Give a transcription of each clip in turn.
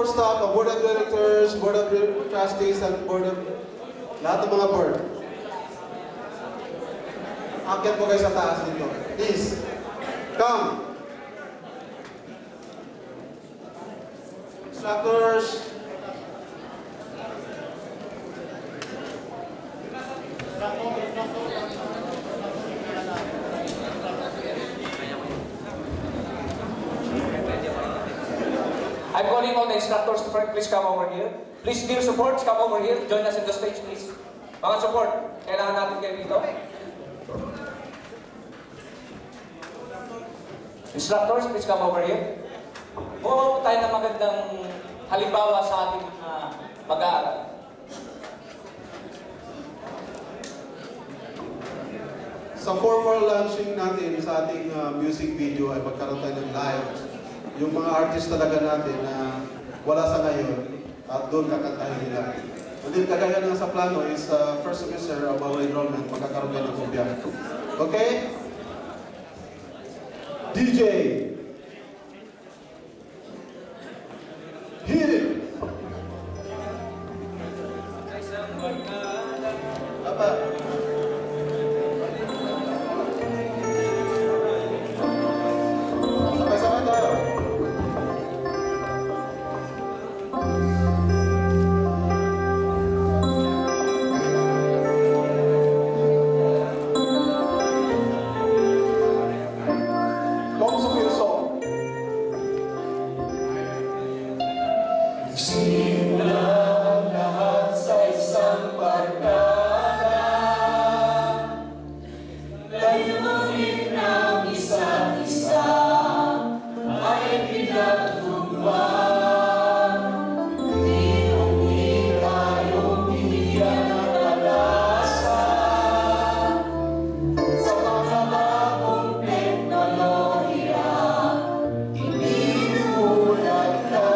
support staff, ang board of directors, board of trustees, and board of... Lahat ng mga board. Akyat po kayo sa taas dito. Please. Come. Instructors. I'm calling all the instructors to please come over here. Please, dear supports, come over here. Join us in the stage, please. Mga support, kailangan natin kayo dito. Instructors, please come over here. Buo tayo ng magandang halimbawa sa ating mag-aaral. Sa formal launching natin sa ating music video ay magkaroon tayo ng live. Yung mga artist talaga natin na wala sa ngayon at doon kakantahin nila. And then kagaya ng sa plano is first semester of our enrollment, magkakaroon kayo ng kopya. Okay? DJ! Hit it! Dapat. Sabay-sabay tayo. Kung sa Pilso. Silang lahat sa isang barkada, layunin ng isa't isa ay pinagtugman. Di tayong bigyan ng pag-asa sa mga bagong teknolohiya. Ininulat ka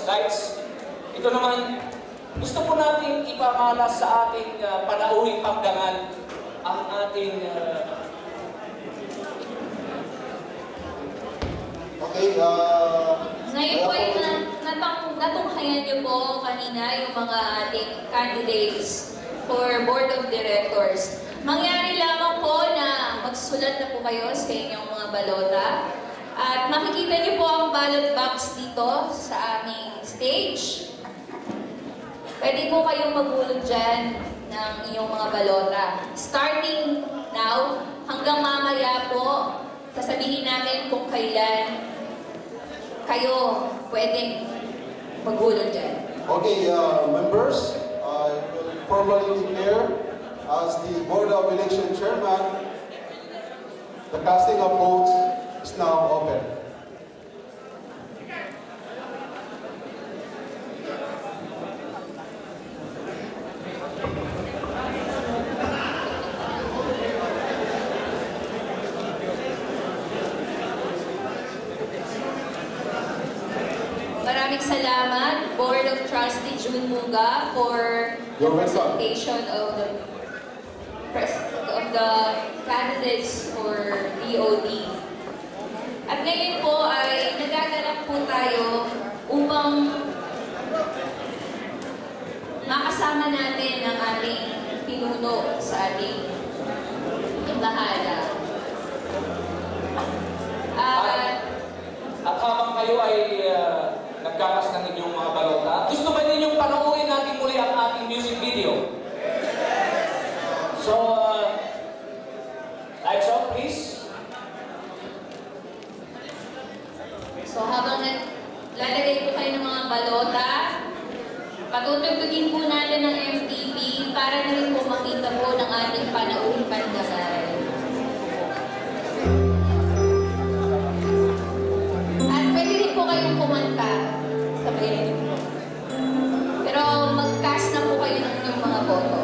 Lights. Ito naman, gusto po natin ipamalas sa ating panauhing pagdangan ang ating Okay, Ngayon po ay natunghayan niyo po kanina yung mga ating candidates for Board of Directors. Mangyari lamang po na magsulat na po kayo sa inyong mga balota at makikita niyo po ang ballot box dito sa aming stage. Pwede po kayong maghulog dyan ng inyong mga balota. Starting now, hanggang mamaya po, sasabihin namin kung kailan kayo pwedeng maghulog dyan. okay, members, I will formally declare as the Board of Election Chairman, the casting of votes is now open. Maraming salamat, Board of Trustee June Muga, for the You're welcome. presentation of the candidates for BOD. At ngayon po ay nagaganap po tayo upang makasama natin ang ating pinuno sa ating imbahala. At habang kayo ay nagkakas ng inyong mga balota, gusto ba ninyong panoorin natin muli ang ating music video? So, lights off please. So habang lalagay po kayo ng mga balota, patutugtugin po natin ng MTV para na rin po makita po ng ating panauhing pandagal. At pwede rin po kayong kumanta. Sabayan niyo po. Pero mag-cast na po kayo ng inyong mga boto.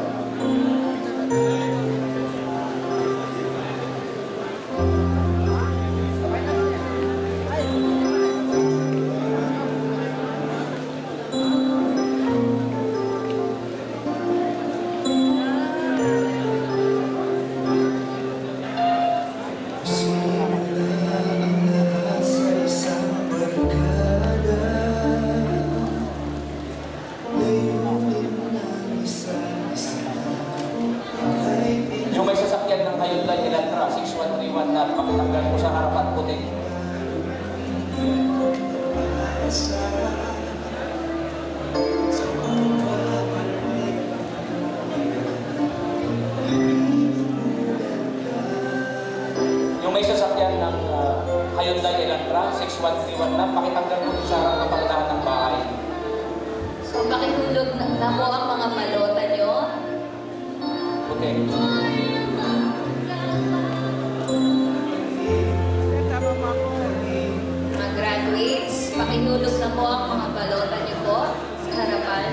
Yung may sasakyan ng Hyundai Elantra 6131 na pakitanggal po sa harapan puti. Yung may sasakyan ng Hyundai Elantra 6131 na pakitanggal po sa kapalitan ng bahay. So pakihulog na po ang mga balota nyo. Puti. Mga graduates, pakihulog na po ang mga balota nyo po sa harapan.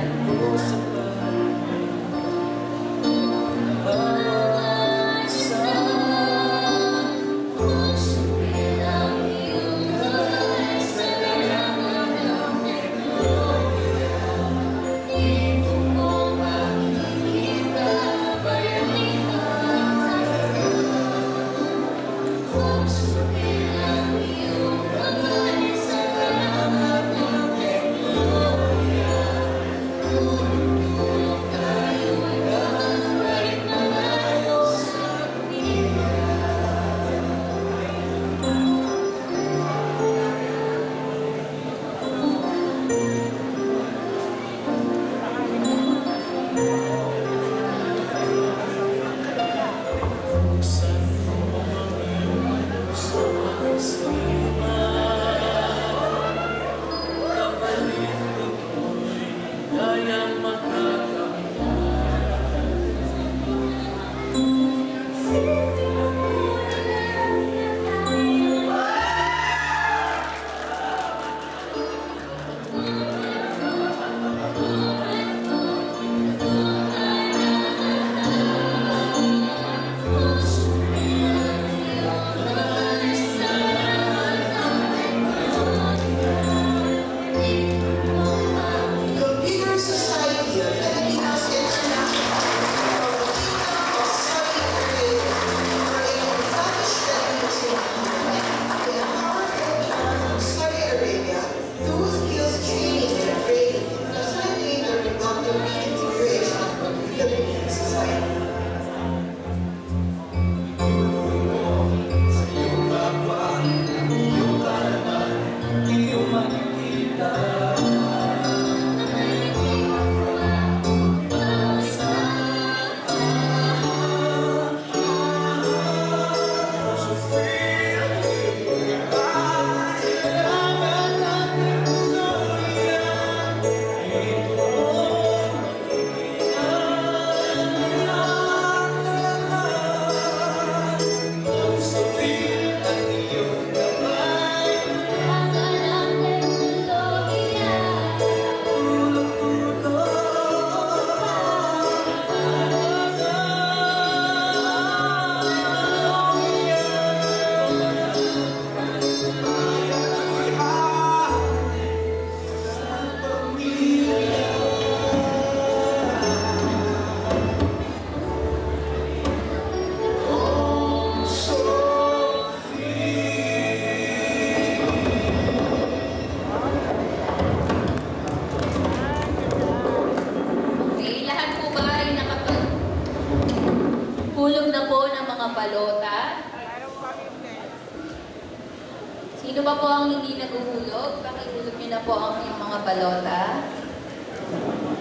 Sino ba po ang hindi naguhulog? Pakihulog niyo na po ang inyong mga balota.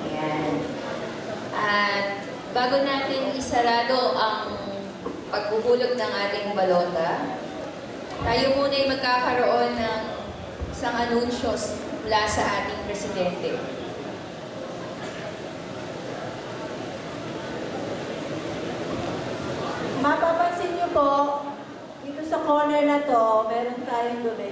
Ayan. At bago natin isarado ang paghuhulog ng ating balota, tayo muna ay magkakaroon ng isang anunsyo mula sa ating presidente. Mapapansin niyo po, dito sa corner na to, meron tayong donation.